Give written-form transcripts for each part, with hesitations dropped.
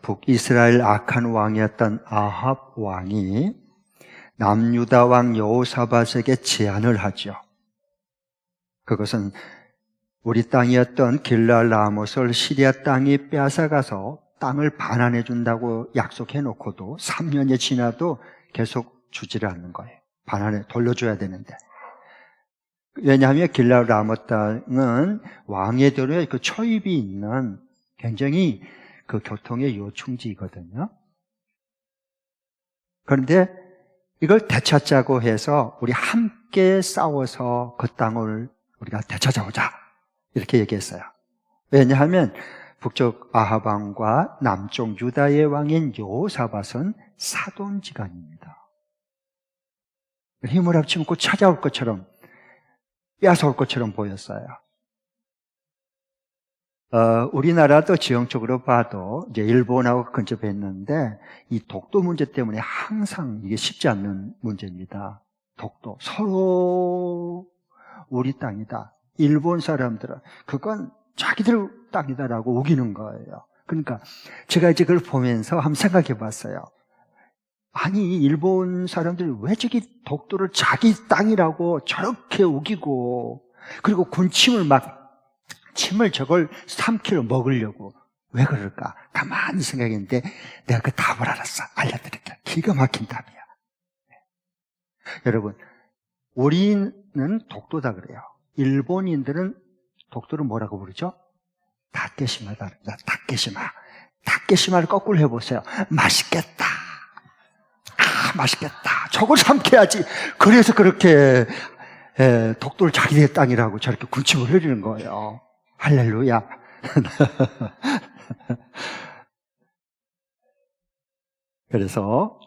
북이스라엘 악한 왕이었던 아합 왕이 남유다 왕 여호사밧에게 제안을 하죠. 그것은 우리 땅이었던 길랄 라못을 시리아 땅이 빼앗아가서 땅을 반환해 준다고 약속해 놓고도 3년이 지나도 계속 주지를 않는 거예요. 반환해 돌려줘야 되는데. 왜냐하면 길랄 라못 땅은 왕의 도로에 그 초입이 있는 굉장히 그 교통의 요충지거든요. 그런데 이걸 되찾자고 해서 우리 함께 싸워서 그 땅을 우리가 되찾아오자 이렇게 얘기했어요. 왜냐하면 북쪽 아합 왕과 남쪽 유다의 왕인 여호사밧은 사돈지간입니다. 힘을 합치면 곧 찾아올 것처럼 빼앗아올 것처럼 보였어요. 우리나라도 지형적으로 봐도 이제 일본하고 근접했는데 이 독도 문제 때문에 항상 이게 쉽지 않는 문제입니다. 독도. 서로 우리 땅이다. 일본 사람들은 그건 자기들 땅이다라고 우기는 거예요. 그러니까 제가 이제 그걸 보면서 한번 생각해 봤어요. 아니, 일본 사람들이 왜 저기 독도를 자기 땅이라고 저렇게 우기고, 그리고 군침을 침을 저걸 삼키로 먹으려고 왜 그럴까? 가만히 생각했는데 내가 그 답을 알았어. 알려드릴게요. 기가 막힌 답이야. 여러분, 우리는 독도다 그래요. 일본인들은 독도를 뭐라고 부르죠? 다케시마다 그럽니다. 다케시마. 다케시마를 거꾸로 해보세요. 맛있겠다. 맛있겠다. 저걸 삼켜야지. 그래서 그렇게 독도를 자기네 땅이라고 저렇게 군침을 흘리는 거예요. 할렐루야. 그래서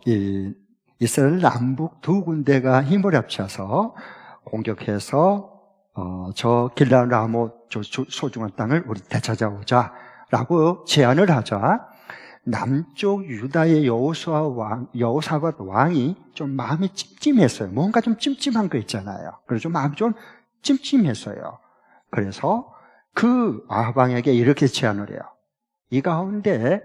이스라엘 남북 두 군대가 힘을 합쳐서 공격해서 저 길랄 라못 저 소중한 땅을 우리 되찾아오자 라고 제안을 하자 남쪽 유다의 여호사밧 왕이 좀 마음이 찜찜했어요. 뭔가 좀 찜찜한 거 있잖아요. 그래서 마음이 좀 찜찜했어요. 그래서 그 아합 왕에게 이렇게 제안을 해요. 이 가운데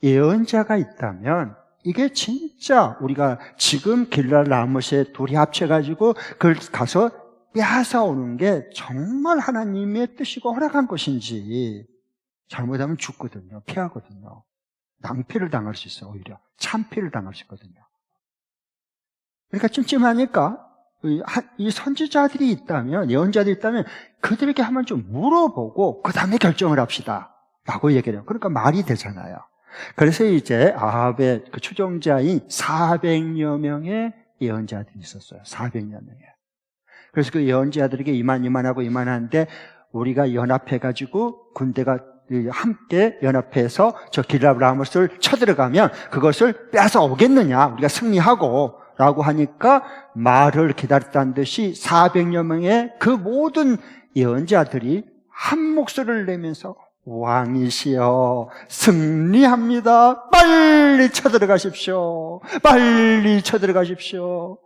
예언자가 있다면 이게 진짜 우리가 지금 길랄 라못에 둘이 합쳐가지고 그걸 가서 빼앗아 오는 게 정말 하나님의 뜻이고 허락한 것인지 잘못하면 죽거든요. 피하거든요. 낭패를 당할 수 있어요. 오히려 참패를 당할 수 있거든요. 그러니까 찜찜하니까 이 선지자들이 있다면, 예언자들이 있다면 그들에게 한번 좀 물어보고 그 다음에 결정을 합시다 라고 얘기를 해요. 그러니까 말이 되잖아요. 그래서 이제 아합의 그 추종자인 400여 명의 예언자들이 있었어요. 400여 명의. 그래서 그 예언자들에게 이만하고 이만한데 우리가 연합해가지고 군대가 함께 연합해서 저 길랄 라못을 쳐들어가면 그것을 뺏어 오겠느냐, 우리가 승리하고 라고 하니까 말을 기다렸다는 듯이 400여 명의 그 모든 예언자들이 한 목소리를 내면서 왕이시여 승리합니다. 빨리 쳐들어가십시오. 빨리 쳐들어가십시오.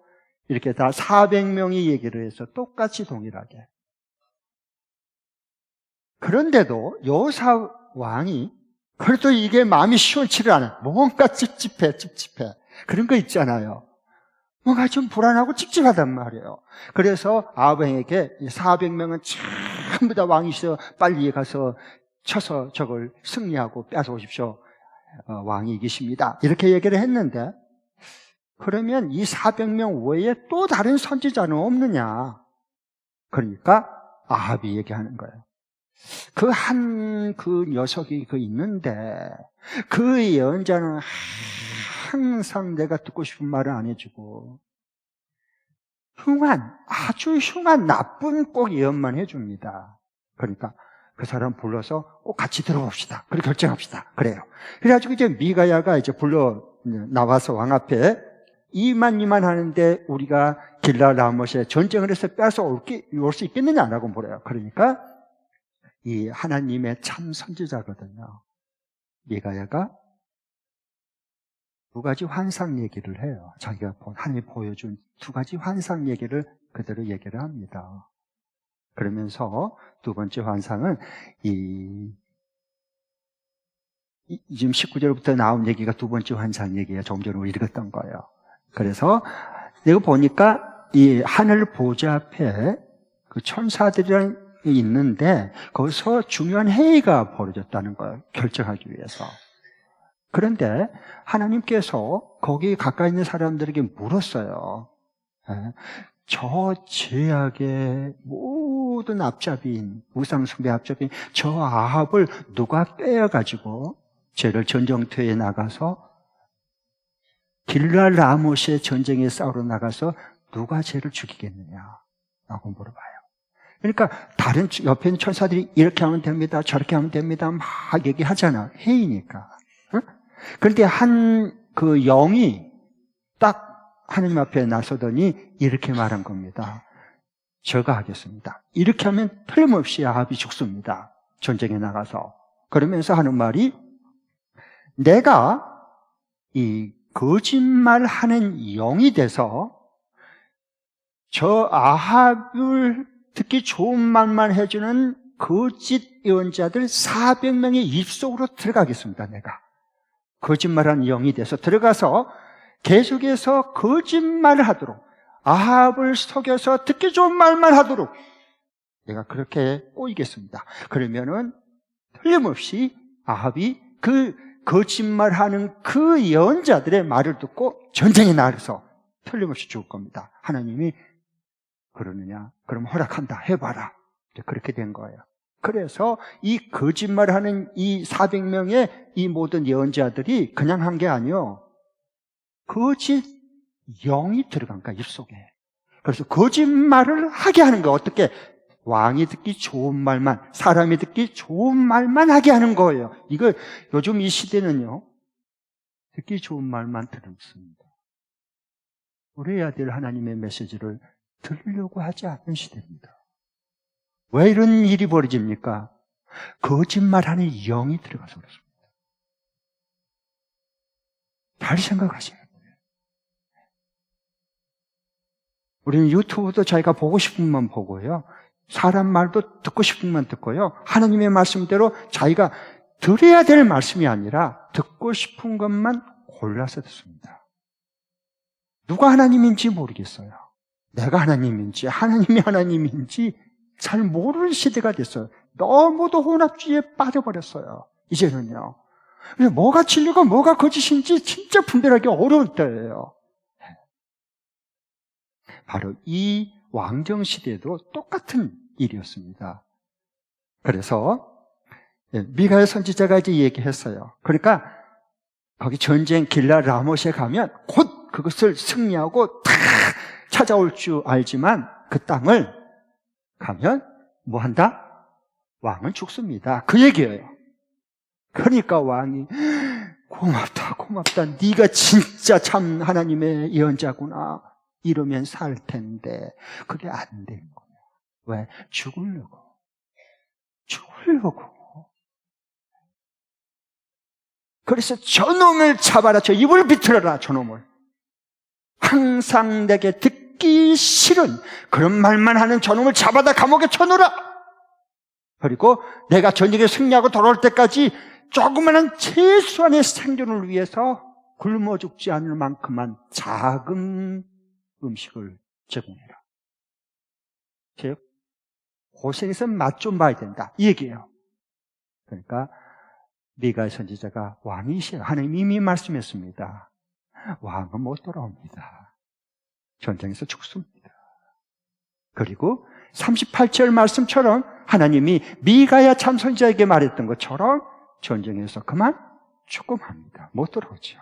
이렇게 다 400명이 얘기를 해서 똑같이 동일하게. 그런데도 여호사 왕이 그래도 이게 마음이 시원치를 않아요. 뭔가 찝찝해. 그런 거 있잖아요. 뭔가 좀 불안하고 찝찝하단 말이에요. 그래서 아합에게 400명은 전부 다 왕이시여 빨리 가서 쳐서 저걸 승리하고 뺏어오십시오. 왕이 이기십니다. 이렇게 얘기를 했는데 그러면 이 400명 외에 또 다른 선지자는 없느냐? 그러니까 아합이 얘기하는 거예요. 그 녀석이 있는데 그 예언자는 항상 내가 듣고 싶은 말을 안 해주고 아주 흉한 나쁜 꼭 예언만 해줍니다. 그러니까 그 사람 불러서 꼭 같이 들어봅시다. 그렇게 결정합시다. 그래요. 그래가지고 이제 미가야가 이제 불러 나와서 왕 앞에 이만 하는데 우리가 길랄 라못에 전쟁을 해서 빼앗아 올 수 있겠느냐라고 물어요. 그러니까 이 하나님의 참 선지자거든요. 미가야가 두 가지 환상 얘기를 해요. 자기가 하나님이 보여준 두 가지 환상 얘기를 그대로 얘기를 합니다. 그러면서 두 번째 환상은 이 지금 19절부터 나온 얘기가 두 번째 환상 얘기예요. 조금 전에 우리 읽었던 거예요. 그래서 내가 보니까 이 하늘 보좌 앞에 그 천사들이 있는데 거기서 중요한 회의가 벌어졌다는 거예요. 결정하기 위해서. 그런데 하나님께서 거기 가까이 있는 사람들에게 물었어요. 저 죄악의 모든 앞잡이인, 우상숭배 앞잡이인 저 아합을 누가 빼어가지고 죄를 전쟁터에 나가서 길랄 라못의 전쟁에 싸우러 나가서 누가 죄를 죽이겠느냐 라고 물어봐요. 그러니까 다른 옆에 있는 천사들이 이렇게 하면 됩니다, 저렇게 하면 됩니다 막 얘기하잖아. 회의니까. 그런데 한 그 영이 딱 하나님 앞에 나서더니 이렇게 말한 겁니다. 제가 하겠습니다. 이렇게 하면 틀림없이 아합이 죽습니다. 전쟁에 나가서. 그러면서 하는 말이, 내가 이 거짓말하는 영이 돼서 저 아합을 듣기 좋은 말만 해주는 거짓 예언자들 400명의 입속으로 들어가겠습니다. 내가 거짓말하는 영이 돼서 들어가서 계속해서 거짓말을 하도록, 아합을 속여서 듣기 좋은 말만 하도록 내가 그렇게 꼬이겠습니다. 그러면은 틀림없이 아합이 그 거짓말하는 그 예언자들의 말을 듣고 전쟁에 나가서 틀림없이 죽을 겁니다. 하나님이 그러느냐? 그럼 허락한다. 해봐라. 그렇게 된 거예요. 그래서 이 거짓말하는 이 400명의 이 모든 예언자들이 그냥 한 게 아니요, 거짓 영이 들어간 거야, 입속에. 그래서 거짓말을 하게 하는 거야. 어떻게? 왕이 듣기 좋은 말만, 사람이 듣기 좋은 말만 하게 하는 거예요. 이거 요즘 이 시대는요, 듣기 좋은 말만 들었습니다. 우리 아들 하나님의 메시지를 들으려고 하지 않는 시대입니다. 왜 이런 일이 벌어집니까? 거짓말하는 영이 들어가서 그렇습니다. 잘 생각하셔야 돼요. 우리는 유튜브도 자기가 보고 싶은 것만 보고요, 사람 말도 듣고 싶은 것만 듣고요, 하나님의 말씀대로 자기가 들어야 될 말씀이 아니라 듣고 싶은 것만 골라서 듣습니다. 누가 하나님인지 모르겠어요. 내가 하나님인지 하나님이 하나님인지 잘 모르는 시대가 됐어요. 너무도 혼합주의에 빠져버렸어요. 이제는요. 뭐가 진리고 뭐가 거짓인지 진짜 분별하기 어려울 때예요. 바로 이 왕정시대도 똑같은 일이었습니다. 그래서 미가야 선지자가 이제 얘기했어요. 그러니까 거기 전쟁 길랄 라못에 가면 곧 그것을 승리하고 다 찾아올 줄 알지만 그 땅을 가면 뭐 한다? 왕은 죽습니다. 그 얘기예요. 그러니까 왕이 고맙다, 고맙다. 네가 진짜 참 하나님의 예언자구나. 이러면 살 텐데 그게 안 된 거예요. 왜? 죽으려고. 그래서 저놈을 잡아라. 저 입을 비틀어라. 저놈을. 항상 내게 듣기 싫은 그런 말만 하는 저놈을 잡아다 감옥에 쳐놓으라. 그리고 내가 전쟁에 승리하고 돌아올 때까지 조그마한 최소한의 생존을 위해서 굶어 죽지 않을 만큼만 작은 음식을 제공해라. 즉 고생해서 맛 좀 봐야 된다, 이 얘기예요. 그러니까 미가 선지자가 왕이시여, 하나님이 이미 말씀했습니다. 왕은 못 돌아옵니다. 전쟁에서 죽습니다. 그리고 38절 말씀처럼 하나님이 미가야 참 선지자에게 말했던 것처럼 전쟁에서 그만 죽음합니다. 못 돌아오죠.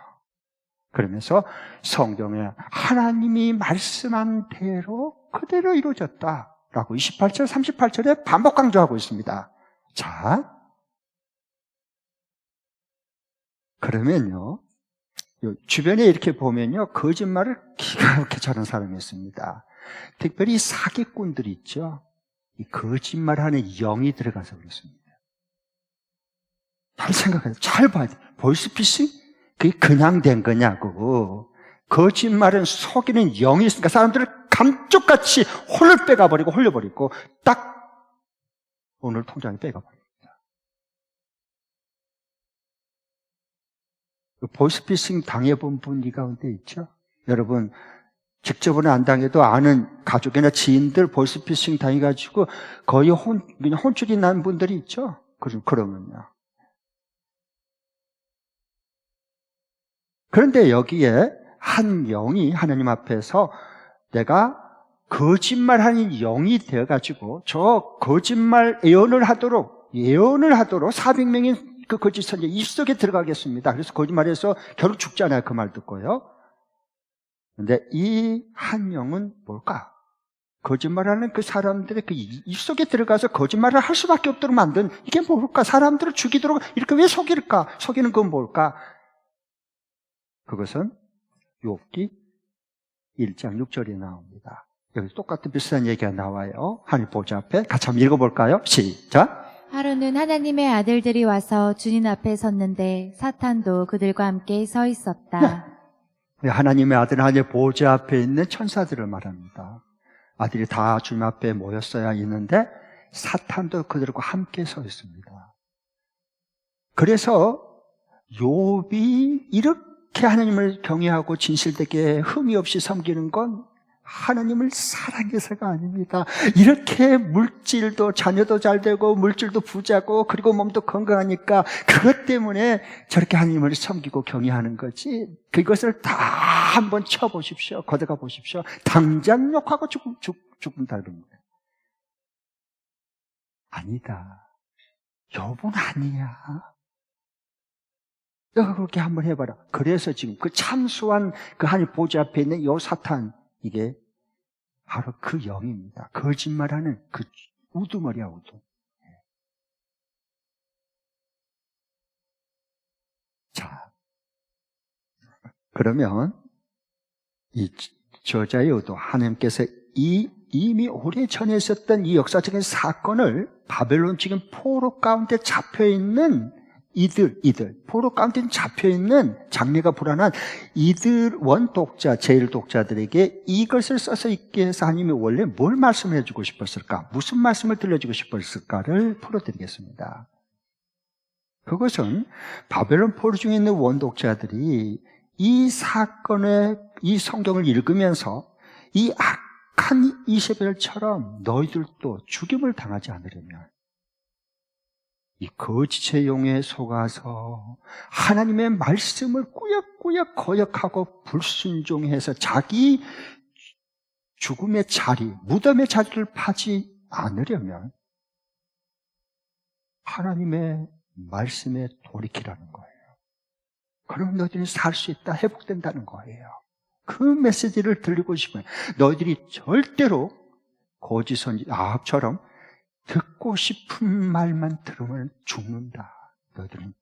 그러면서 성경에 하나님이 말씀한 대로 그대로 이루어졌다라고 28절, 38절에 반복 강조하고 있습니다. 자, 그러면요, 주변에 이렇게 보면요, 거짓말을 기가 막히게 잘하는 사람이 있습니다. 특별히 사기꾼들이 있죠. 이 거짓말하는 영이 들어가서 그렇습니다. 잘 생각해요. 잘 봐야 돼요. 보이스피싱? 그게 그냥 된 거냐고. 거짓말은 속이는 영이 있으니까 사람들을 감쪽같이 홀을 빼가버리고 홀려버리고 딱 오늘 통장에 빼가버립니다. 보이스피싱 당해본 분 이 가운데 있죠? 여러분, 직접은 안 당해도 아는 가족이나 지인들 보이스피싱 당해가지고 거의 그냥 혼쭐이 난 분들이 있죠? 그러면요. 그런데 여기에 한 영이 하나님 앞에서 내가 거짓말하는 영이 되어가지고 저 거짓말 예언을 하도록 400명의 그 거짓 선지 입속에 들어가겠습니다. 그래서 거짓말해서 결국 죽잖아요. 그 말 듣고요. 근데 이 한 영은 뭘까? 거짓말하는 그 사람들의 그 입속에 들어가서 거짓말을 할 수밖에 없도록 만든 이게 뭘까? 사람들을 죽이도록 이렇게 왜 속일까? 속이는 건 뭘까? 그것은 욥기 1장 6절에 나옵니다. 여기 똑같은 비슷한 얘기가 나와요. 하늘 보좌 앞에 같이 한번 읽어볼까요? 시작. 하루는 하나님의 아들들이 와서 주님 앞에 섰는데 사탄도 그들과 함께 서 있었다. 네. 하나님의 아들 하나님의 보좌 앞에 있는 천사들을 말합니다. 아들이 다 주님 앞에 모였어야 있는데 사탄도 그들과 함께 서 있습니다. 그래서 욥이 이렇게 하나님을 경외하고 진실되게 흠이 없이 섬기는 건 하나님을 사랑해서가 아닙니다. 이렇게 물질도 자녀도 잘 되고 물질도 부자고 그리고 몸도 건강하니까 그것 때문에 저렇게 하나님을 섬기고 경외하는 거지. 그것을 다 한번 쳐보십시오. 걷어가 보십시오. 당장 욕하고 죽은다 그럽니다. 아니다. 욥은 아니야. 너가 그렇게 한번 해봐라. 그래서 지금 그 참수한 그 하나님 보좌 앞에 있는 요 사탄, 이게 바로 그 영입니다. 거짓말하는 그 우두머리야, 우두. 자, 그러면 이 저자의 의도, 하나님께서 이미 오래전에 있었던 이 역사적인 사건을 바벨론 지금 포로 가운데 잡혀있는 이들, 포로 가운데 잡혀있는 장래가 불안한 이들 원독자, 제1독자들에게 이것을 써서 있게 해서 하나님이 원래 뭘 말씀을 해주고 싶었을까? 무슨 말씀을 들려주고 싶었을까를 풀어드리겠습니다. 그것은 바벨론 포로 중에 있는 원독자들이 이 사건의 이 성경을 읽으면서 이 악한 이세벨처럼 너희들도 죽임을 당하지 않으려면 이 거짓의 용에 속아서 하나님의 말씀을 꾸역꾸역 거역하고 불순종해서 자기 죽음의 자리, 무덤의 자리를 파지 않으려면 하나님의 말씀에 돌이키라는 거예요. 그러면 너희들이 살 수 있다, 회복된다는 거예요. 그 메시지를 들리고 싶어요. 너희들이 절대로 거짓 선지 아합처럼 듣고 싶은 말만 들으면 죽는다. 너희들은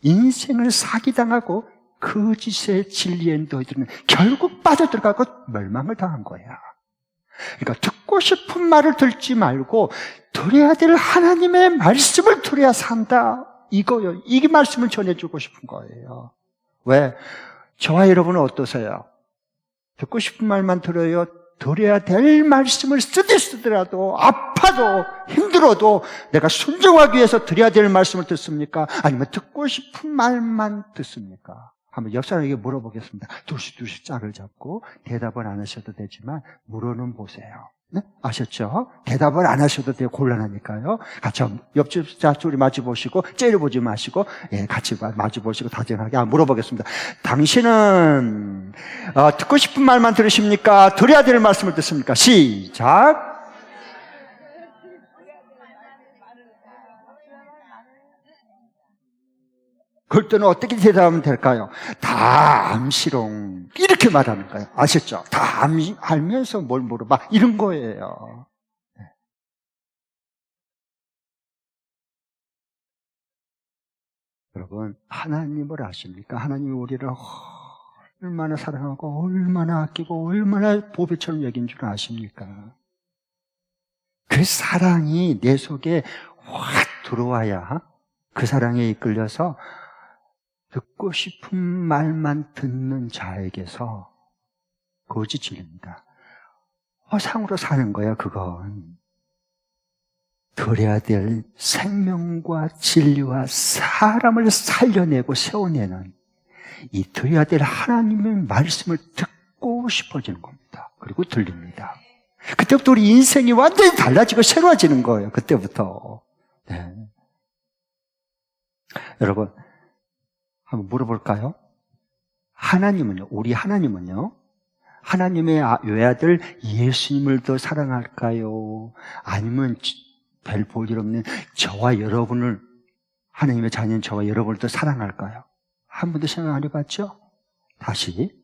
인생을 사기당하고 거짓의 진리에 너희들은 결국 빠져들어가고 멸망을 당한 거야. 그러니까 듣고 싶은 말을 듣지 말고 들어야 될 하나님의 말씀을 들어야 산다. 이거요. 이 말씀을 전해주고 싶은 거예요. 왜? 저와 여러분은 어떠세요? 듣고 싶은 말만 들어요. 들어야 될 말씀을 쓰더라도 아파도 힘들어도 내가 순종하기 위해서 드려야 될 말씀을 듣습니까? 아니면 듣고 싶은 말만 듣습니까? 한번 옆 사람에게 물어보겠습니다. 두시 짝을 잡고 대답을 안 하셔도 되지만 물어는 보세요. 네? 아셨죠? 대답을 안 하셔도 돼요. 곤란하니까요. 같이 옆집 둘이 마주 보시고 째려보지 마시고 같이 마주 보시고 다정하게 물어보겠습니다. 당신은 듣고 싶은 말만 들으십니까? 들어야 될 말씀을 듣습니까? 시작. 그럴 때는 어떻게 대답하면 될까요? 다 암시롱 이렇게 말하는 거예요. 아셨죠? 다 알면서 뭘 물어봐 이런 거예요. 여러분, 하나님을 아십니까? 하나님이 우리를 얼마나 사랑하고 얼마나 아끼고 얼마나 보배처럼 여긴 줄 아십니까? 그 사랑이 내 속에 확 들어와야 그 사랑에 이끌려서 듣고 싶은 말만 듣는 자에게서 거짓 진리입니다. 허상으로 사는 거야, 그건. 들어야 될 생명과 진리와 사람을 살려내고 세워내는 이 들어야 될 하나님의 말씀을 듣고 싶어지는 겁니다. 그리고 들립니다. 그때부터 우리 인생이 완전히 달라지고 새로워지는 거예요. 그때부터. 네. 여러분, 한번 물어볼까요? 하나님은요, 우리 하나님은요, 하나님의 외아들 예수님을 더 사랑할까요? 아니면 별 볼 일 없는 저와 여러분을, 하나님의 자녀인 저와 여러분을 더 사랑할까요? 한 번도 생각 안 해봤죠? 다시.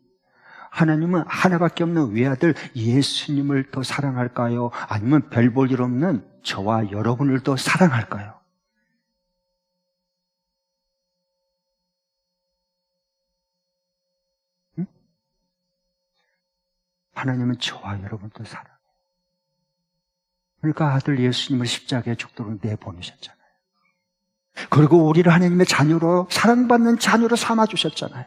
하나님은 하나밖에 없는 외아들 예수님을 더 사랑할까요? 아니면 별 볼 일 없는 저와 여러분을 더 사랑할까요? 응? 하나님은 저와 여러분을 더 사랑해요. 그러니까 아들 예수님을 십자가에 죽도록 내보내셨잖아요. 그리고 우리를 하나님의 자녀로, 사랑받는 자녀로 삼아주셨잖아요.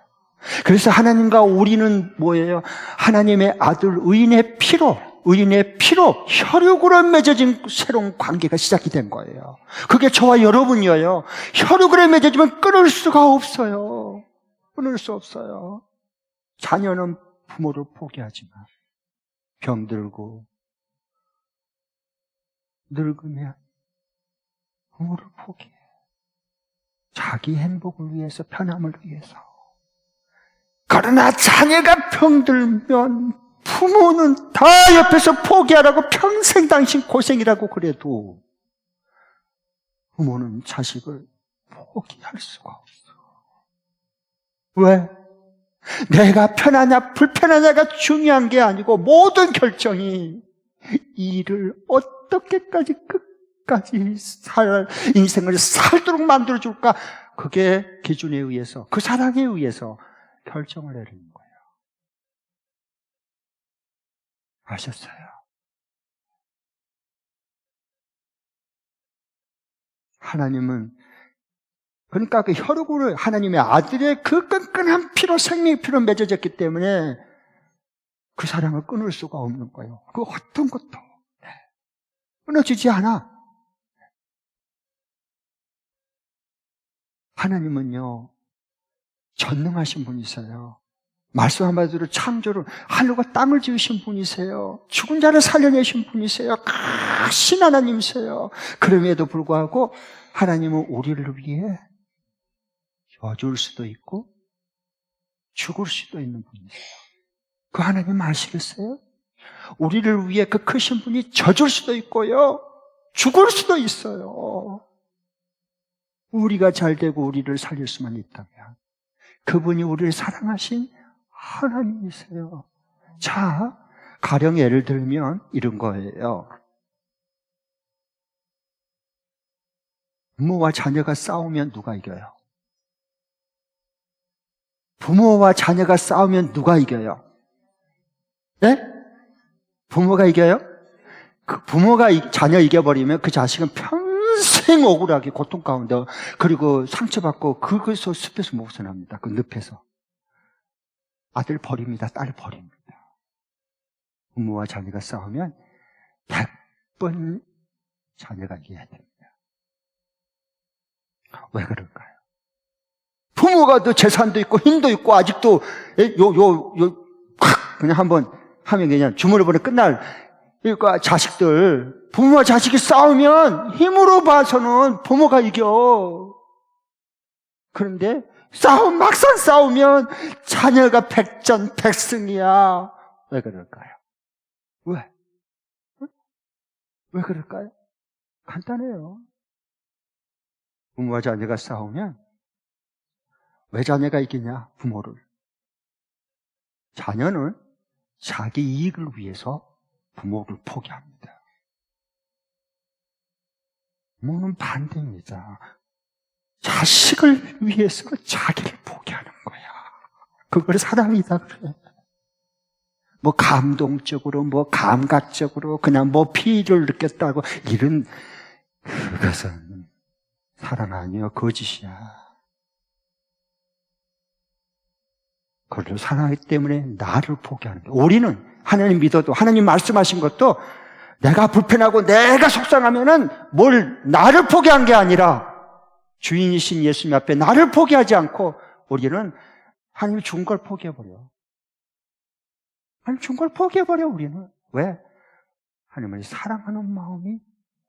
그래서 하나님과 우리는 뭐예요? 하나님의 아들 의인의 피로 혈육으로 맺어진 새로운 관계가 시작이 된 거예요. 그게 저와 여러분이에요. 혈육으로 맺어지면 끊을 수가 없어요. 끊을 수 없어요. 자녀는 부모를 포기하지만 병들고 늙으면 부모를 포기해. 자기 행복을 위해서, 편함을 위해서. 그러나 자녀가 병들면 부모는 다 옆에서 포기하라고, 평생 당신 고생이라고 그래도 부모는 자식을 포기할 수가 없어. 왜? 내가 편하냐 불편하냐가 중요한 게 아니고 모든 결정이 이를 어떻게까지 끝까지 인생을 살도록 만들어줄까, 그게 기준에 의해서, 그 사랑에 의해서 결정을 내리는 거예요. 아셨어요? 하나님은, 그러니까 그 혈육으로 하나님의 아들의 그 끈끈한 피로, 생명의 피로 맺어졌기 때문에 그 사랑을 끊을 수가 없는 거예요. 그 어떤 것도 끊어지지 않아. 하나님은요, 전능하신 분이세요. 말씀 한마디로 창조를, 하늘과 땅을 지으신 분이세요. 죽은 자를 살려내신 분이세요. 크신 하나님이세요. 그럼에도 불구하고 하나님은 우리를 위해 져줄 수도 있고 죽을 수도 있는 분이세요. 그 하나님 아시겠어요? 우리를 위해 그 크신 분이 져줄 수도 있고요, 죽을 수도 있어요. 우리가 잘 되고 우리를 살릴 수만 있다면 그분이 우리를 사랑하신 하나님이세요. 자, 가령 예를 들면 이런 거예요. 부모와 자녀가 싸우면 누가 이겨요? 부모와 자녀가 싸우면 누가 이겨요? 네? 부모가 이겨요? 그 부모가 자녀 이겨버리면 그 자식은 평생 억울하게 고통 가운데, 그리고 상처받고 그것을 숲에서 못 벗어납니다. 그 늪에서. 아들 버립니다. 딸 버립니다. 부모와 자녀가 싸우면 100번 자녀가 이겨야 됩니다. 왜 그럴까요? 부모가 더 재산도 있고 힘도 있고 아직도 그냥 한번 하면 그냥 주문을 보내 끝날, 그러니까 자식들, 부모와 자식이 싸우면 힘으로 봐서는 부모가 이겨. 그런데 막상 싸우면 자녀가 백전백승이야. 왜 그럴까요? 왜? 왜 그럴까요? 간단해요. 부모와 자녀가 싸우면 왜 자녀가 이기냐? 부모를. 자녀는 자기 이익을 위해서 부모를 포기합니다. 부모는 반대입니다. 자식을 위해서 자기를 포기하는 거야. 그걸 사랑이다 그래. 뭐 감동적으로, 뭐 감각적으로 그냥 뭐 피를 느꼈다고, 이런, 그것은 사랑 아니야. 거짓이야. 그걸 사랑하기 때문에 나를 포기하는 거예요. 우리는 하나님 믿어도, 하나님 말씀하신 것도 내가 불편하고 내가 속상하면은 나를 포기한 게 아니라 주인이신 예수님 앞에 나를 포기하지 않고 우리는 하나님이 준 걸 포기해버려. 하나님 준 걸 포기해버려, 우리는. 왜? 하나님을 사랑하는 마음이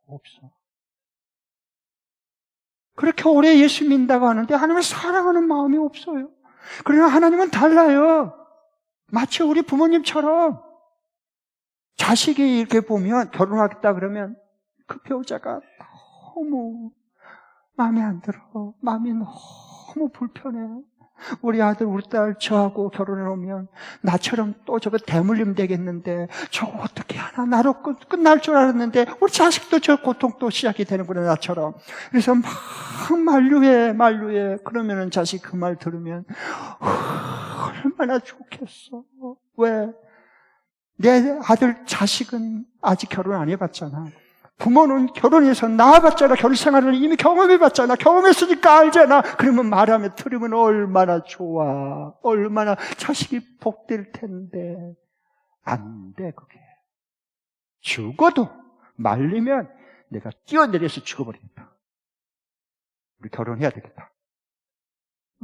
없어. 그렇게 오래 예수 믿는다고 하는데 하나님을 사랑하는 마음이 없어요. 그러나 하나님은 달라요. 마치 우리 부모님처럼 자식이 이렇게 보면 결혼하겠다 그러면 그 배우자가 너무 마음에 안 들어. 마음이 너무 불편해. 우리 아들, 우리 딸 저하고 결혼해 오면 나처럼 또 저거 대물림 되겠는데 저거 어떻게 하나? 나로 끝날 줄 알았는데 우리 자식도 저 고통 또 시작이 되는구나, 나처럼. 그래서 막 만류해. 그러면은 자식 그 말 들으면 얼마나 좋겠어. 왜? 내 아들, 자식은 아직 결혼 안 해봤잖아. 부모는 결혼해서 낳아봤잖아. 결혼 생활을 이미 경험해봤잖아. 경험했으니까 알잖아. 그러면 말하면 들으면 얼마나 좋아. 얼마나 자식이 복될 텐데. 안 돼, 그게. 죽어도 말리면 내가 뛰어내려서 죽어버리겠다. 우리 결혼해야 되겠다.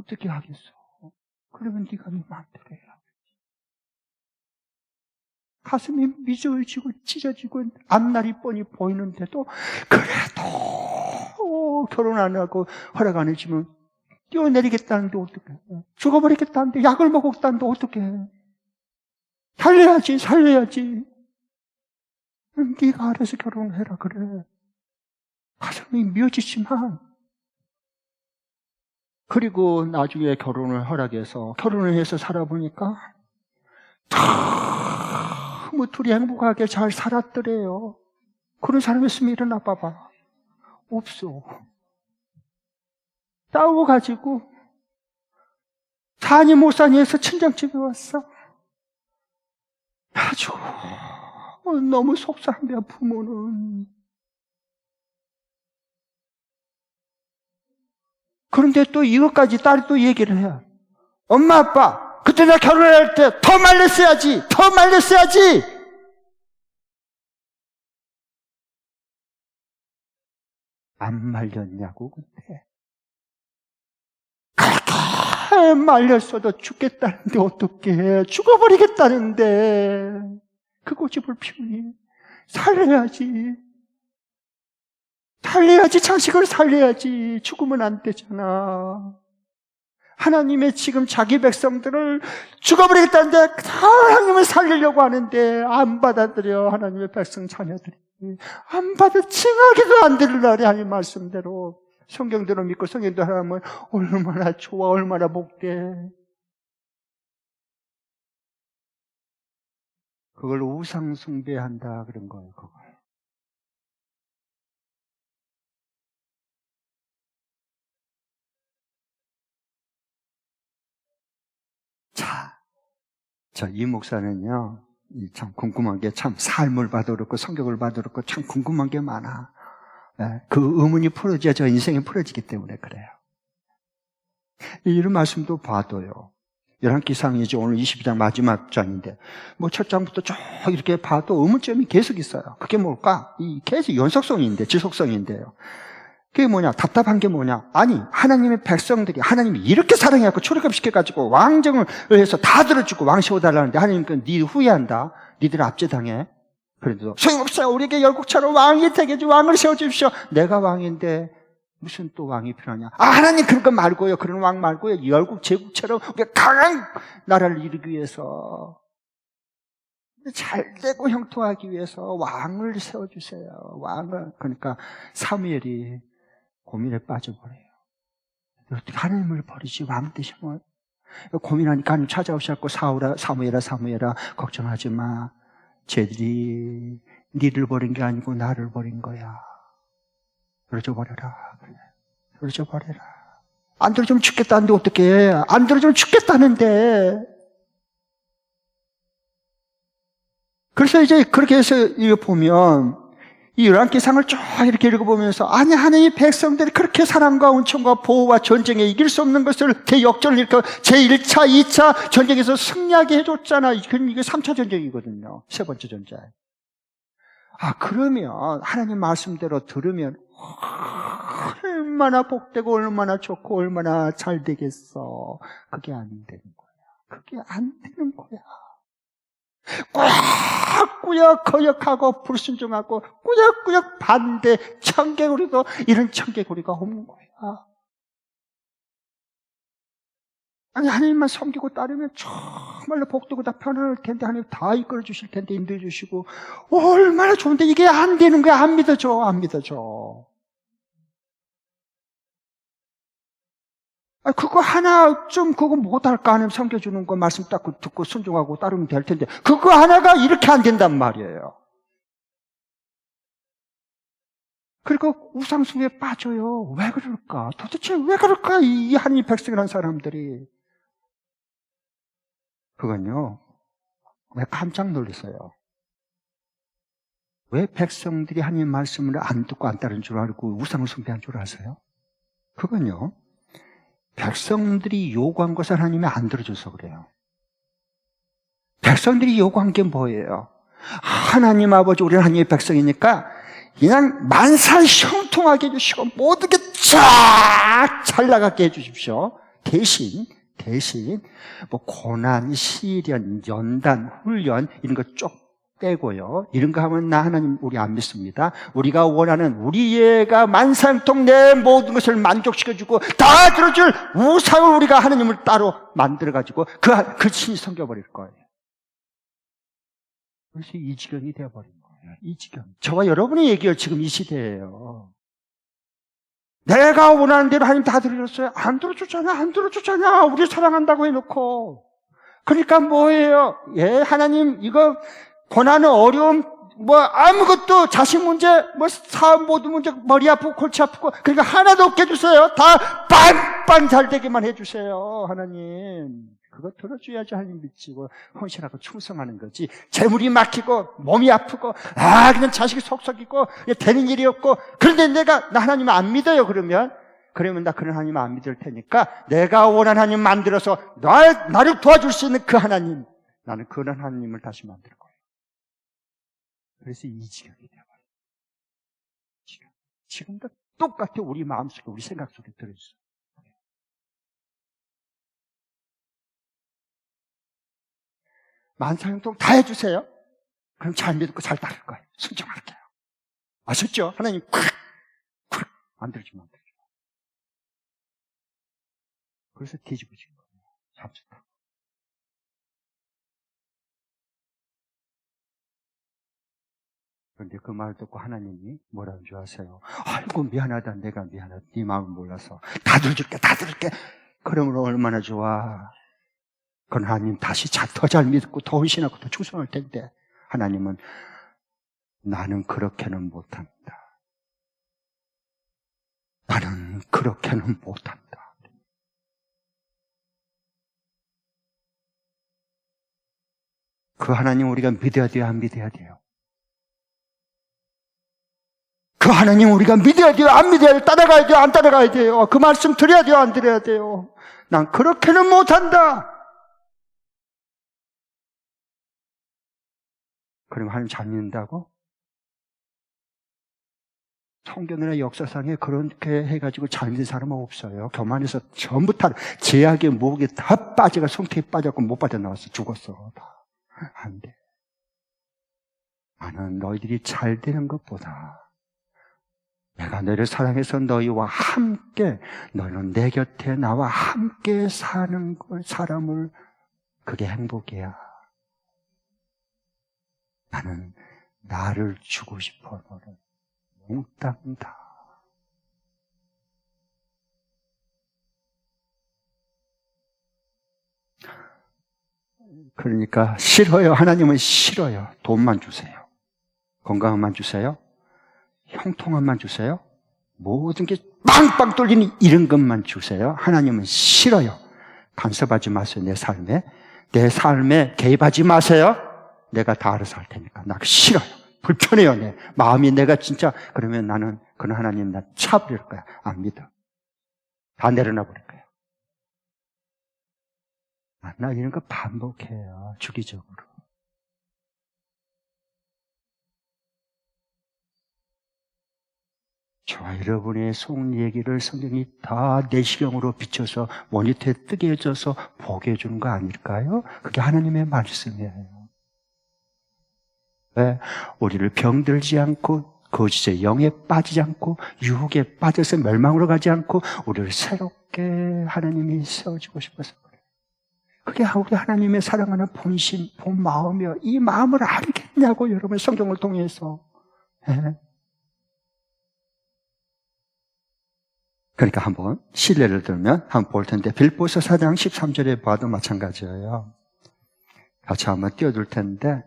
어떻게 하겠어? 그러면 네가 네 마음대로 해라. 가슴이 미져지고 찢어지고 앞날이 뻔히 보이는데도 그래도 결혼 안 하고 허락 안 해주면 뛰어내리겠다는데 어떡해. 죽어버리겠다는데 약을 먹었다는데 어떡해. 살려야지. 네가 알아서 결혼해라 그래. 가슴이 미어지지만 그리고 나중에 결혼을 허락해서 결혼을 해서 살아보니까 너무 둘이 행복하게 잘 살았더래요. 그런 사람 있으면 일어나 봐봐. 없어. 싸워가지고 사니 못 사니 해서 친정집에 왔어. 아주 너무 속상해. 부모는. 그런데 또 이것까지 딸이 또 얘기를 해. 엄마 아빠 그때 나 결혼할 때 더 말렸어야지. 안 말렸냐고. 근데 그렇게 말렸어도 죽겠다는데 어떡해. 죽어버리겠다는데 그 고집을 피우니 살려야지. 자식을 살려야지. 죽으면 안 되잖아. 하나님의 지금 자기 백성들을 죽어버리겠다는데 하나님을 살리려고 하는데 안 받아들여. 하나님의 백성 자녀들이 안 받아칭하게도 안 들으려래. 하나님 말씀대로 성경대로 믿고 성경대로 하면 얼마나 좋아, 얼마나 복돼. 그걸 우상 숭배한다 그런 거예요. 그걸. 자, 이 목사는요, 참 궁금한 게 참 삶을 봐도 그렇고 성격을 봐도 그렇고 참 궁금한 게 많아. 그 의문이 풀어져야 저 인생이 풀어지기 때문에 그래요. 이런 말씀도 봐도요. 열왕기상이죠. 오늘 22장 마지막 장인데 뭐 첫 장부터 쭉 이렇게 봐도 의문점이 계속 있어요. 그게 뭘까? 이 계속 연속성인데 지속성인데요. 그게 뭐냐? 답답한 게 뭐냐? 아니, 하나님의 백성들이 하나님이 이렇게 사랑해갖고 출애굽시켜가지고 왕정을 해서 다 들어주고 왕 세워달라는데 하나님은 네 후회한다. 니들 압제당해. 그래도 소용없어요. 우리에게 열국처럼 왕이 되게 왕을 세워주십시오. 내가 왕인데 무슨 또 왕이 필요하냐? 하나님 그런 거 말고요. 그런 왕 말고요. 열국 제국처럼 강한 나라를 이루기 위해서 잘되고 형통하기 위해서 왕을 세워주세요. 왕을. 그러니까 사무엘이 고민에 빠져버려요. 어떻게 하나님을 버리지? 왕 되시면 고민하니까 하나님 찾아오셔서 사무엘아 걱정하지 마. 쟤들이 니를 버린 게 아니고 나를 버린 거야. 들어줘버려라. 들어줘버려라. 안 들어주면 죽겠다는데 어떡해. 안 들어주면 죽겠다는데. 그래서 이제 그렇게 해서 이거 보면 이 열왕기상을 쭉 이렇게 읽어보면서 아니 하나님의 백성들이 그렇게 사랑과 은총과 보호와 전쟁에 이길 수 없는 것을 대역전을 일으켜 제1차, 2차 전쟁에서 승리하게 해줬잖아. 그럼 이게 3차 전쟁이거든요. 세 번째 전쟁. 그러면 하나님 말씀대로 들으면 얼마나 복되고 얼마나 좋고 얼마나 잘 되겠어. 그게 안 되는 거야. 그게 안 되는 거야. 꾸역꾸역 거역하고 불순종하고 꾸역꾸역 반대 청개구리도 이런 청개구리가 없는 거야. 아니, 하나님만 섬기고 따르면 정말로 복되고 다 편안할 텐데, 하나님 다 이끌어 주실 텐데, 인도해 주시고 얼마나 좋은데 이게 안 되는 거야. 안 믿어줘. 안 믿어줘. 그거 하나 좀 그거 못할까? 하나님 섬겨주는 거 말씀 딱 듣고 순종하고 따르면 될 텐데, 그거 하나가 이렇게 안 된단 말이에요. 그리고 우상숭배에 빠져요. 왜 그럴까? 도대체 왜 그럴까? 이 하나님 백성이라는 사람들이. 그건요, 왜 깜짝 놀랐어요? 왜 백성들이 하나님 말씀을 안 듣고 안 따르는 줄 알고 우상을 숭배한 줄 아세요? 그건요, 백성들이 요구한 것을 하나님이 안 들어줘서 그래요. 백성들이 요구한 게 뭐예요? 하나님 아버지, 우리는 하나님의 백성이니까 그냥 만사 형통하게 해주시고 모든 게 쫙 잘 나가게 해주십시오. 대신 뭐 고난, 시련, 연단, 훈련 이런 거 쭉 빼고요. 이런 거 하면 나 하나님 우리 안 믿습니다. 우리가 원하는 우리 애가 만사형통 내 모든 것을 만족시켜주고 다 들어줄 우상을 우리가 하나님을 따로 만들어가지고 그 신이 섬겨버릴 거예요. 그래서 이 지경이 되어버린 거예요. 이 지경. 저와 여러분의 얘기가 지금 이 시대예요. 내가 원하는 대로 하나님 다 들어줬어요. 안 들어줬잖아. 우리 사랑한다고 해놓고. 그러니까 뭐예요? 예, 하나님 이거 고난은 어려움, 뭐 아무것도 자식 문제, 뭐 사업 모든 문제, 머리 아프고 골치 아프고, 그러니까 하나도 없게 해주세요. 다 빵빵 잘 되게만 해주세요. 하나님. 그거 들어줘야지 하나님 믿지고 헌신하고 충성하는 거지. 재물이 막히고 몸이 아프고 그냥 자식이 속썩이고 되는 일이 없고, 그런데 나 하나님 안 믿어요. 그러면 나 그런 하나님 안 믿을 테니까 내가 원하는 하나님 만들어서 나를 도와줄 수 있는 그 하나님, 나는 그런 하나님을 다시 만들 거예요. 그래서 이 지경이 되어버려요. 지금도 똑같아. 우리 마음속에, 우리 생각 속에 들어있어요. 만사형통 다 해주세요. 그럼 잘 믿고 잘 따를 거예요. 순종할게요. 아셨죠? 하나님 콱 만들어주면 안 되죠. 그래서 뒤집어진 거예요. 잠수타. 그런데 그 말을 듣고 하나님이 뭐라는 줄 아세요? 아이고 미안하다. 내가 미안하다. 네 마음을 몰라서 다 들어줄게. 그러면 얼마나 좋아. 그건 하나님 다시 더 잘 믿고 더 헌신하고 더 충성할 텐데, 하나님은 나는 그렇게는 못한다. 나는 그렇게는 못한다. 그 하나님 우리가 믿어야 돼요, 안 믿어야 돼요? 그 하나님 우리가 믿어야 돼요, 안 믿어야 돼요? 따라가야 돼요, 안 따라가야 돼요? 그 말씀 드려야 돼요, 안 드려야 돼요? 난 그렇게는 못한다. 그럼 하나님 잘 믿는다고? 성경이나 역사상에 그렇게 해가지고 잘 믿는 사람은 없어요. 교만해서 전부 다 제약의 목에 다 빠져가 송태에 빠졌고 못 빠져나왔어. 죽었어. 다. 안 돼. 나는 너희들이 잘 되는 것보다 내가 너희를 사랑해서 너희와 함께, 너희는 내 곁에 나와 함께 사는 사람을, 그게 행복이야. 나는 나를 주고 싶어. 너는 몽땅다. 그러니까 싫어요. 하나님은 싫어요. 돈만 주세요. 건강만 주세요. 형통함만 주세요. 모든 게 빵빵 뚫리는 이런 것만 주세요. 하나님은 싫어요. 간섭하지 마세요. 내 삶에 개입하지 마세요. 내가 다 알아서 할 테니까. 나 싫어요. 불편해요. 내 마음이, 내가 진짜. 그러면 나는 그런 하나님 나 차버릴 거야. 안 믿어. 다 내려놔 버릴 거야. 나 이런 거 반복해요. 주기적으로. 저와 여러분의 속 얘기를 성경이 다 내시경으로 비춰서 모니터에 뜨게 해줘서 보게 해주는 거 아닐까요? 그게 하나님의 말씀이에요. 왜? 우리를 병들지 않고 거짓의 영에 빠지지 않고 유혹에 빠져서 멸망으로 가지 않고 우리를 새롭게 하나님이 세워주고 싶어서 그래요. 그게 우리 하나님의 사랑하는 본심, 본 마음이요. 이 마음을 알겠냐고 여러분 성경을 통해서. 예? 그러니까 한번 신뢰를 들면 한번 볼 텐데 빌보서 4장 13절에 봐도 마찬가지예요. 같이 한번 띄워둘 텐데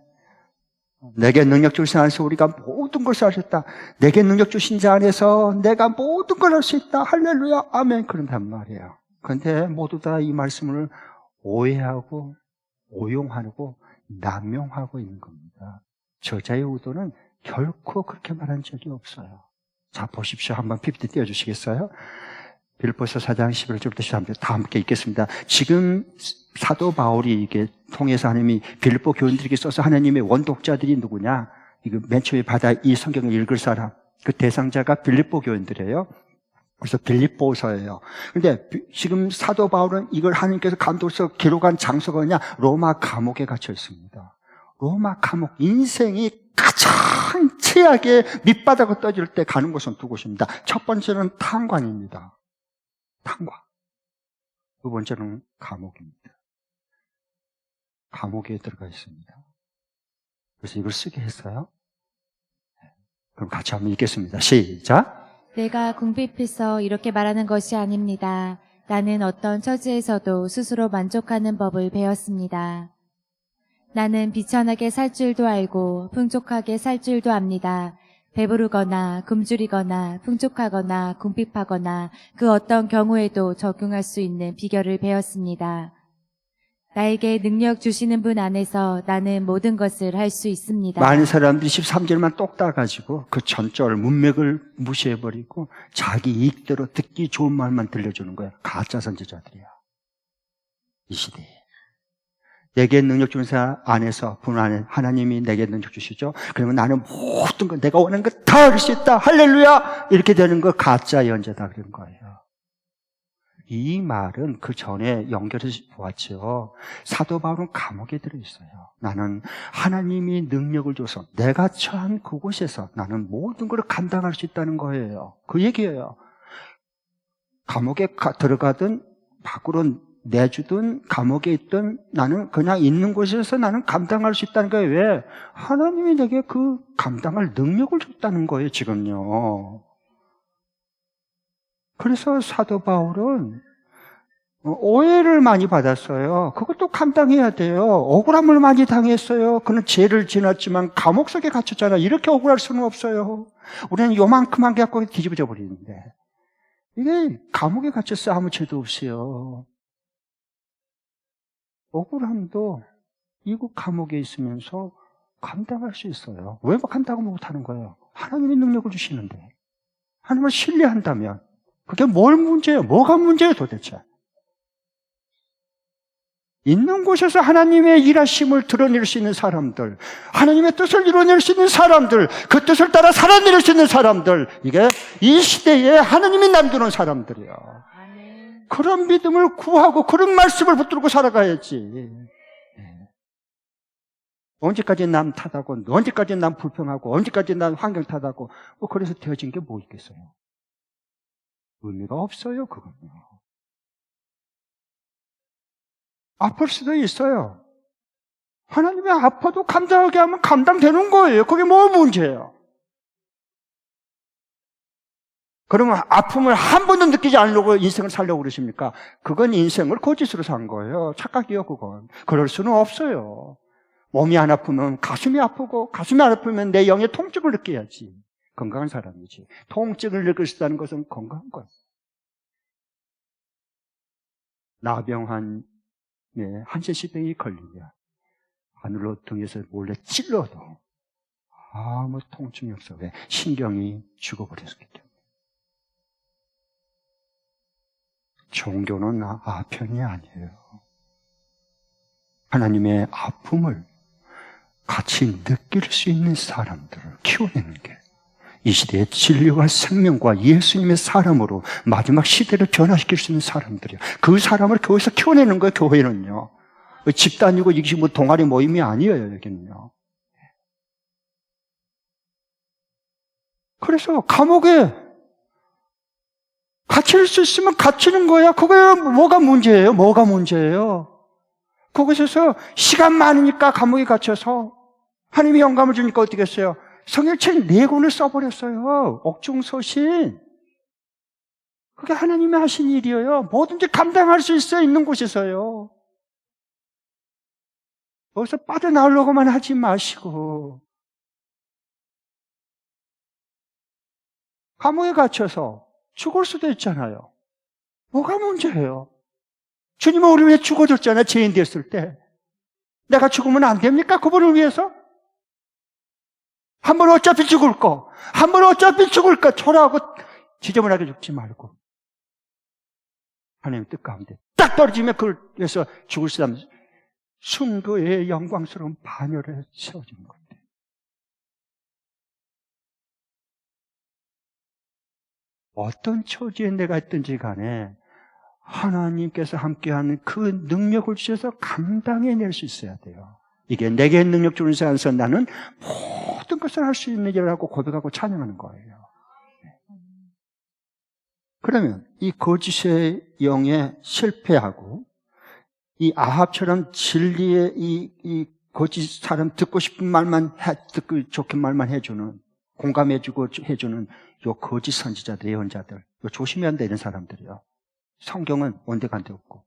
내게 능력 주신 자 안에서 우리가 모든 것을 하셨다. 내게 능력 주신 자 안에서 내가 모든 걸 할 수 있다. 할렐루야 아멘 그런단 말이에요. 그런데 모두 다 이 말씀을 오해하고 오용하고 남용하고 있는 겁니다. 저자의 의도는 결코 그렇게 말한 적이 없어요. 자, 보십시오. 한번 PPT 띄워주시겠어요? 빌보서 4장 11절부터 13절 다 함께 읽겠습니다. 지금 사도 바울이 이게 통해서 하나님이 빌보 교인들에게 써서 하나님의 원독자들이 누구냐? 이거 맨 처음에 받아 이 성경을 읽을 사람, 그 대상자가 빌립보 교인들이에요. 그래서 빌립보서예요. 그런데 지금 사도 바울은 이걸 하나님께서 감독해서 기록한 장소가 뭐냐? 로마 감옥에 갇혀 있습니다. 로마 감옥, 인생이 가장 최악의 밑바닥을 떠질 때 가는 곳은 두 곳입니다. 첫 번째는 탄광입니다. 탄광. 두 번째는 감옥입니다. 감옥에 들어가 있습니다. 그래서 이걸 쓰게 했어요. 그럼 같이 한번 읽겠습니다. 시작. 내가 궁핍해서 이렇게 말하는 것이 아닙니다. 나는 어떤 처지에서도 스스로 만족하는 법을 배웠습니다. 나는 비천하게 살 줄도 알고 풍족하게 살 줄도 압니다. 배부르거나 굶주리거나 풍족하거나 궁핍하거나 그 어떤 경우에도 적용할 수 있는 비결을 배웠습니다. 나에게 능력 주시는 분 안에서 나는 모든 것을 할 수 있습니다. 많은 사람들이 13절만 똑 따가지고 그 전절 문맥을 무시해버리고 자기 이익대로 듣기 좋은 말만 들려주는 거야. 가짜 선지자들이야. 이 시대에. 내게 능력 주는 자 안에서 분 안에 하나님이 내게 능력 주시죠. 그러면 나는 모든 거 내가 원하는 거 다 할 수 있다. 할렐루야. 이렇게 되는 거 가짜 연재다 그런 거예요. 이 말은 그 전에 연결해서 보았죠. 사도 바울은 감옥에 들어있어요. 나는 하나님이 능력을 줘서 내가 처한 그곳에서 나는 모든 걸 감당할 수 있다는 거예요. 그 얘기예요. 감옥에 들어가든 밖으로 내주든 감옥에 있든 나는 그냥 있는 곳에서 나는 감당할 수 있다는 거예요. 왜? 하나님이 내게 그 감당할 능력을 줬다는 거예요, 지금요. 그래서 사도 바울은 오해를 많이 받았어요. 그것도 감당해야 돼요. 억울함을 많이 당했어요. 그는 죄를 지났지만 감옥 속에 갇혔잖아요. 이렇게 억울할 수는 없어요. 우리는 요만큼만 갖고 뒤집어져 버리는데 이게 감옥에 갇혔어 아무 죄도 없어요. 억울함도 이국 감옥에 있으면서 감당할 수 있어요. 왜 감당을 못하는 거예요? 하나님이 능력을 주시는데 하나님을 신뢰한다면 그게 뭘 문제예요? 뭐가 문제예요 도대체? 있는 곳에서 하나님의 일하심을 드러낼 수 있는 사람들, 하나님의 뜻을 이뤄낼 수 있는 사람들, 그 뜻을 따라 살아낼 수 있는 사람들, 이게 이 시대에 하나님이 남겨놓은 사람들이야. 그런 믿음을 구하고 그런 말씀을 붙들고 살아가야지. 언제까지 남 탓하고 언제까지 남 불평하고 언제까지 난 환경 탓하고 뭐 그래서 되어진 게 뭐 있겠어요? 의미가 없어요, 그건요. 아플 수도 있어요. 하나님이 아파도 감당하게 하면 감당되는 거예요. 그게 뭐 문제예요? 그러면 아픔을 한 번도 느끼지 않으려고 인생을 살려고 그러십니까? 그건 인생을 거짓으로 산 거예요. 착각이요, 그건. 그럴 수는 없어요. 몸이 안 아프면 가슴이 아프고 가슴이 안 아프면 내 영의 통증을 느껴야지. 건강한 사람이지. 통증을 느낄 수 있다는 것은 건강한 거예요. 나병한 한세시병이 걸리면 하늘로 등에서 몰래 찔러도 아무 통증이 없어. 왜? 신경이 죽어버렸기 때문에. 종교는 아편이 아니에요. 하나님의 아픔을 같이 느낄 수 있는 사람들을 키워내는 게 이 시대의 진리와 생명과 예수님의 사람으로 마지막 시대를 변화시킬 수 있는 사람들이에요. 그 사람을 교회에서 키워내는 거예요, 교회는요. 집단이고 이게 뭐 동아리 모임이 아니에요, 여기는요. 그래서 감옥에 갇힐 수 있으면 갇히는 거야. 그게 뭐가 문제예요? 뭐가 문제예요? 거기서 시간 많으니까 감옥에 갇혀서 하나님이 영감을 주니까 어떻게 했어요? 성경책 4권을 써버렸어요. 옥중서신. 그게 하나님이 하신 일이에요. 뭐든지 감당할 수 있어요. 있는 곳에서요. 거기서 빠져나오려고만 하지 마시고. 감옥에 갇혀서 죽을 수도 있잖아요. 뭐가 문제예요? 주님은 우리 위해 죽어줬잖아요. 죄인 됐을 때. 내가 죽으면 안 됩니까? 그분을 위해서? 한 번 어차피 죽을 거. 한 번 어차피 죽을 거. 초라하고 지저분하게 죽지 말고. 하나님의 뜻 가운데 딱 떨어지면 그걸 위해서 죽을 수 있다면 순교의 영광스러운 반열에 세워지는 겁니다. 어떤 처지에 내가 있든지 간에 하나님께서 함께하는 그 능력을 주셔서 감당해낼 수 있어야 돼요. 이게 내게 능력 주는 세상에서 나는 모든 것을 할 수 있는 일을 하고 고백하고 찬양하는 거예요. 그러면 이 거짓의 영에 실패하고 이 아합처럼 진리의 이 거짓 사람 듣고 싶은 말만 듣고 좋게 말만 해주는 공감해주고 해주는 요 거짓 선지자들, 예언자들, 요 조심해야 한다 이런 사람들이요. 성경은 온데간데 없고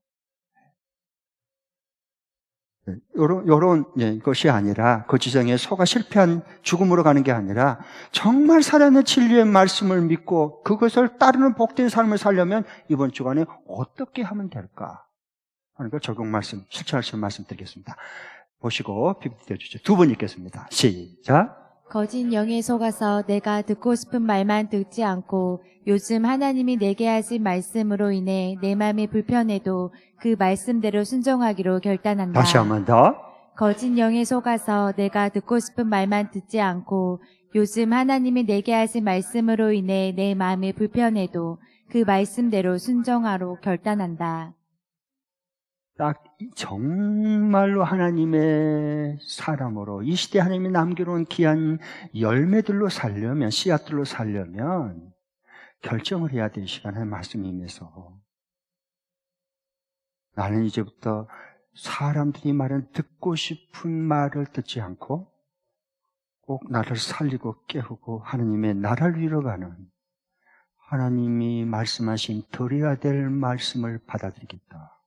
요런 것이 아니라 거짓성에 속아 실패한 죽음으로 가는 게 아니라 정말 살아있는 진리의 말씀을 믿고 그것을 따르는 복된 삶을 살려면 이번 주간에 어떻게 하면 될까 하는 걸 적용 말씀, 실천할 수 있는 말씀 드리겠습니다. 보시고 PPT 떼주시죠. 2분 읽겠습니다. 시작. 거짓 영에 속아서 내가 듣고 싶은 말만 듣지 않고 요즘 하나님이 내게 하신 말씀으로 인해 내 마음이 불편해도 그 말씀대로 순종하기로 결단한다. 다시 한 번 더. 거짓 영에 속아서 내가 듣고 싶은 말만 듣지 않고 요즘 하나님이 내게 하신 말씀으로 인해 내 마음이 불편해도 그 말씀대로 순종하로 결단한다. 딱 정말로 하나님의 사람으로 이 시대에 하나님이 남겨놓은 귀한 열매들로 살려면, 씨앗들로 살려면 결정을 해야 될 시간에 말씀이 임해서 나는 이제부터 사람들이 말하는 듣고 싶은 말을 듣지 않고 꼭 나를 살리고 깨우고 하나님의 나라를 이뤄가는 하나님이 말씀하신 드려야 될 말씀을 받아들이겠다.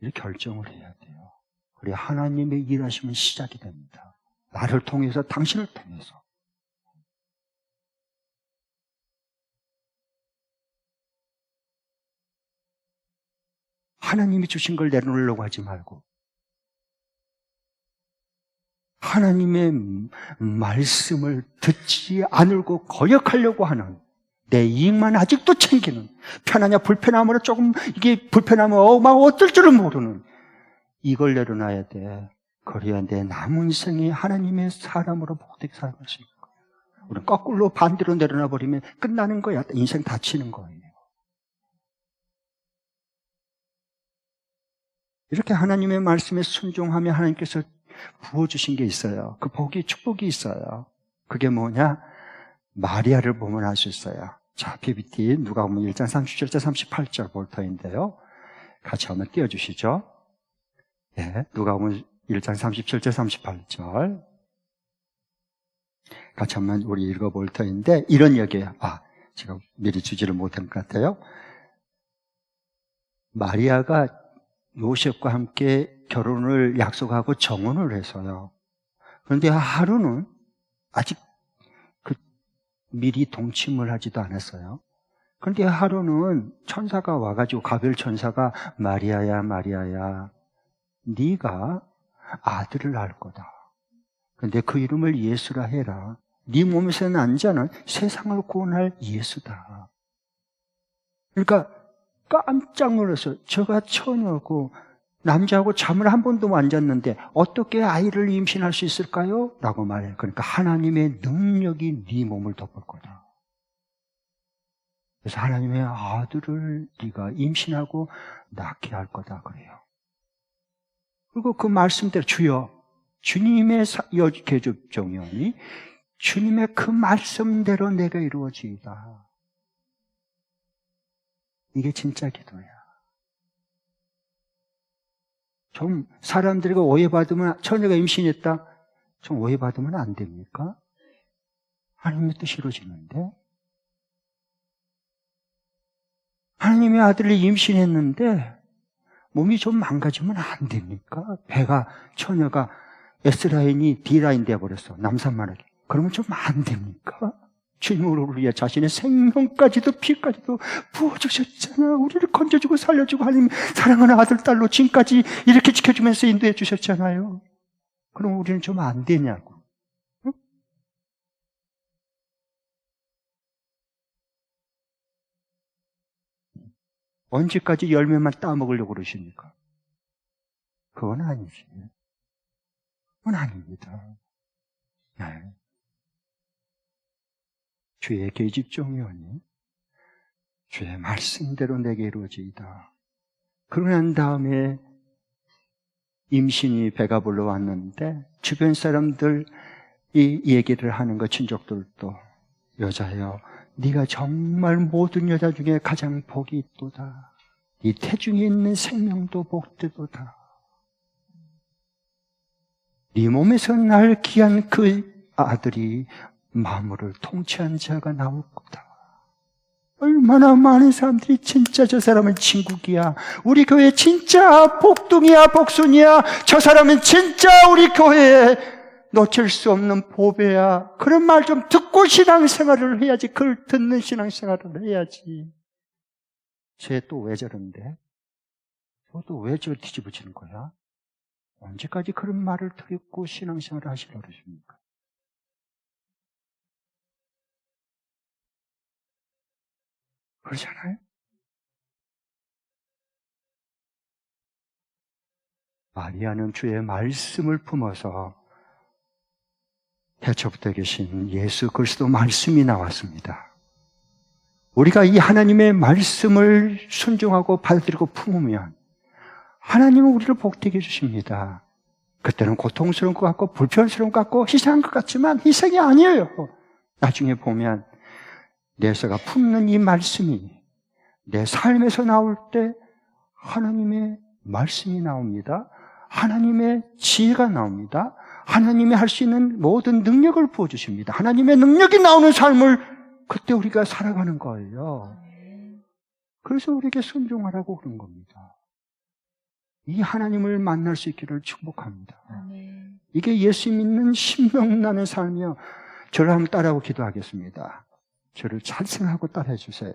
이렇게 결정을 해야 돼요. 그래야 하나님의 일하심은 시작이 됩니다. 나를 통해서, 당신을 통해서. 하나님이 주신 걸 내놓으려고 하지 말고 하나님의 말씀을 듣지 않으려고 거역하려고 하는 내 이익만 아직도 챙기는 편하냐 불편함으로 조금 이게 불편하면 막 어떨 줄은 모르는 이걸 내려놔야 돼. 그래야 내 남은 인생이 하나님의 사람으로 복되게 살아갈 수 있는 거예요. 우리는 거꾸로 반대로 내려놔 버리면 끝나는 거야. 인생 다치는 거예요. 이렇게 하나님의 말씀에 순종하며 하나님께서 부어주신 게 있어요. 그 복이, 축복이 있어요. 그게 뭐냐? 마리아를 보면 알 수 있어요. 자, PPT 누가복음 1장 37절 38절 볼 터인데요. 같이 한번 띄워주시죠. 네, 누가복음 1장 37절 38절 같이 한번 우리 읽어볼 터인데 이런 얘기예요. 제가 미리 주지를 못한 것 같아요. 마리아가 요셉과 함께 결혼을 약속하고 정혼을 해서요. 그런데 하루는 아직 미리 동침을 하지도 않았어요. 그런데 하루는 천사가 와가지고 가브리엘 천사가 마리아야 마리아야 네가 아들을 낳을 거다. 그런데 그 이름을 예수라 해라. 네 몸에서 난 자는 세상을 구원할 예수다. 그러니까 깜짝 놀라서 저가 처녀고 남자하고 잠을 한 번도 안 잤는데 어떻게 아이를 임신할 수 있을까요? 라고 말해요. 그러니까 하나님의 능력이 네 몸을 덮을 거다. 그래서 하나님의 아들을 네가 임신하고 낳게 할 거다 그래요. 그리고 그 말씀대로 주여, 주님의 계집종이오니 주님의 그 말씀대로 내가 이루어지이다. 이게 진짜 기도야. 좀 사람들과 오해받으면, 처녀가 임신했다, 좀 오해받으면 안 됩니까? 하나님의 뜻이 이루어지는데, 하나님의 아들을 임신했는데 몸이 좀 망가지면 안 됩니까? 배가, 처녀가 S라인이 D라인 되어버렸어. 남산만하게. 그러면 좀 안 됩니까? 주님으로 위해 자신의 생명까지도 피까지도 부어주셨잖아. 우리를 건져주고 살려주고 하나님 사랑하는 아들, 딸로 지금까지 이렇게 지켜주면서 인도해 주셨잖아요. 그럼 우리는 좀 안 되냐고. 응? 언제까지 열매만 따먹으려고 그러십니까? 그건 아니지. 그건 아닙니다. 네. 주의 계집종이오니 주의 말씀대로 내게 이루어지이다. 그러고 난 다음에 임신이 배가 불러왔는데 주변 사람들 이 얘기를 하는 거, 친족들도 여자여, 네가 정말 모든 여자 중에 가장 복이 있도다. 이 태중에 있는 생명도 복되도다. 네 몸에서 날 귀한 그 아들이 만물을 통치한 자가 나올 거다. 얼마나 많은 사람들이 진짜 저 사람은 친국이야, 우리 교회 진짜 복둥이야, 복순이야, 저 사람은 진짜 우리 교회에 놓칠 수 없는 보배야, 그런 말 좀 듣고 신앙생활을 해야지. 그걸 듣는 신앙생활을 해야지. 쟤 또 왜 저런데? 저도 왜 저 뒤집어지는 거야? 언제까지 그런 말을 듣고 신앙생활을 하시려고 그러십니까? 그러잖아요? 마리아는 주의 말씀을 품어서 태초부터 계신 예수 그리스도 말씀이 나왔습니다. 우리가 이 하나님의 말씀을 순종하고 받아들이고 품으면 하나님은 우리를 복되게 해주십니다. 그때는 고통스러운 것 같고 불편스러운 것 같고 희생한 것 같지만 희생이 아니에요. 나중에 보면 내가 품는 이 말씀이 내 삶에서 나올 때 하나님의 말씀이 나옵니다. 하나님의 지혜가 나옵니다. 하나님이 할 수 있는 모든 능력을 부어주십니다. 하나님의 능력이 나오는 삶을 그때 우리가 살아가는 거예요. 그래서 우리에게 순종하라고 그런 겁니다. 이 하나님을 만날 수 있기를 축복합니다. 이게 예수 믿는 신명나는 삶이요. 저를 한번 따라하고 기도하겠습니다. 저를 잘 생각하고 따라해 주세요.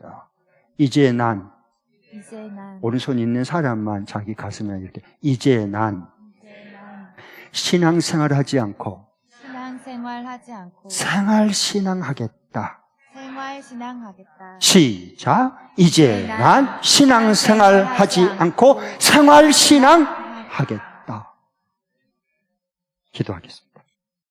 이제 난 오른손 있는 사람만 자기 가슴에 이렇게, 이제 난 신앙생활을 하지 않고 생활신앙하겠다. 시작. 이제 난 신앙생활 하지 않고 생활신앙하겠다. 기도하겠습니다.